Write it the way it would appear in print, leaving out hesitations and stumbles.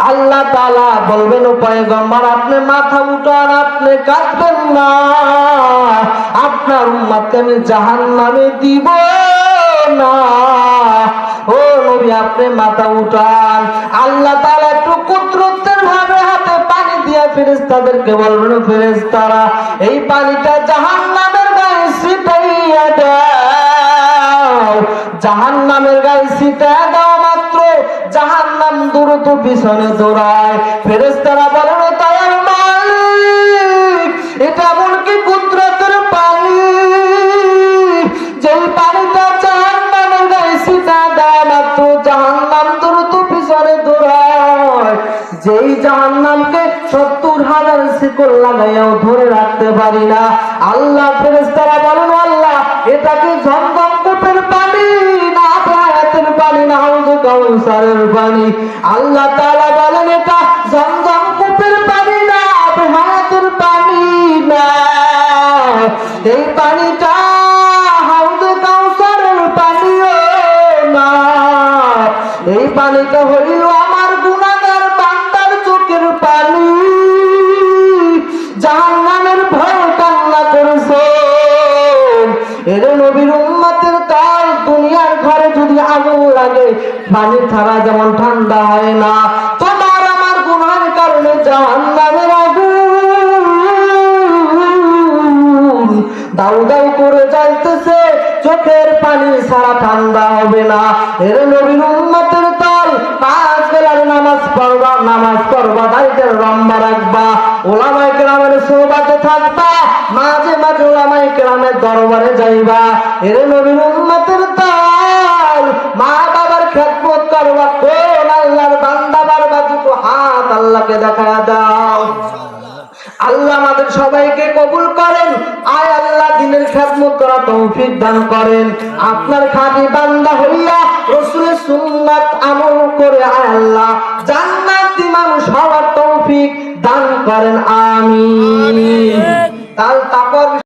আল্লাহ তাআলা বলবেন ও পয়গম্বর আপনি মাথা উঠান, আপনি কাঁদবেন না, আপনার উম্মতকে আমি জাহান্নামে দিব না। ও নবী আপনি মাথা উঠান। আল্লাহ তাআলা একটু কুদরতের ভাবে হাতে পানি দিয়া ফেরেশতাদেরকে বলবেন ফেরেশতারা এই পানিটা জাহান্নামের গায়ে ছিটাইয়া দাও। জাহান্নামের গায়ে ছিটাইয়া দাও মাত্র জাহান্নাম দ্রুত পিছনে দৌড়ায়। ফেরেশতারা বলেন দয়ার মালিক এটা এমন কি কুদরতের পানি যেই পানিটা জাহান্নামের গায়ে ছিটাইয়া দেয় মাত্র জাহান্নাম দ্রুত পিছনে দৌড়ায়। যেই জাহান্নামকে ৭০,০০০ শিকল লাগাইয়াও ধরে রাখতে পারি না। আল্লাহ ফেরেশতারা বলেন আল্লাহ এটাকে ঝমঝম কূপের পানি না হায়াতের পানি না হাউজে কাউসারের পানি। আল্লাহ তাআলা বলেন এটা ঝমঝম কূপের পানি না হায়াতের পানি না, এই পানিটা হাউজে কাউসারের পানিও না, এই পানিটা হইল আমার গুনাহগার বান্দার চোখের পানি। জাহান্নামের ভয় কান্না করেছে। এর নবীর উম্মতের কাল দুনিয়ার ঘরে যদি আগুন লাগে পানি ছাড়া যেমন ঠান্ডা হয় না, তোমার আমার গুনাহের কারণে জাহান্নামের আগুন দাউ দাউ করে জ্বলতেছে, চোখের পানি ছাড়া ঠান্ডা হবে না। এর নবীর উম্মতের দল 5 বেলার নামাজ পড়বা দায়িত্বের লম্বা রাখবা, ওলামায়ে কেরামের সোহবতে থাকবা, মাঝে মাঝে ওলামায়ে কেরামের দরবারে যাইবা। এর নবীর উম্মতের দল মা বাবার খেদমত করবা। কোন আল্লাহর বান্দা বারবার দুটো হাত আল্লাহকে দেখায়া দাও। আল্লাহ আমাদের সবাইকে কবুল করেন। আয় আল্লাহ দিনের খেদমত করা তৌফিক দান করেন। আপনার খাঁটি বান্দা হইয়া রাসূলের সুন্নাত আমল করে আয় আল্লাহ জান্নাতি মানুষ হওয়ার তৌফিক দান করেন। আমিন।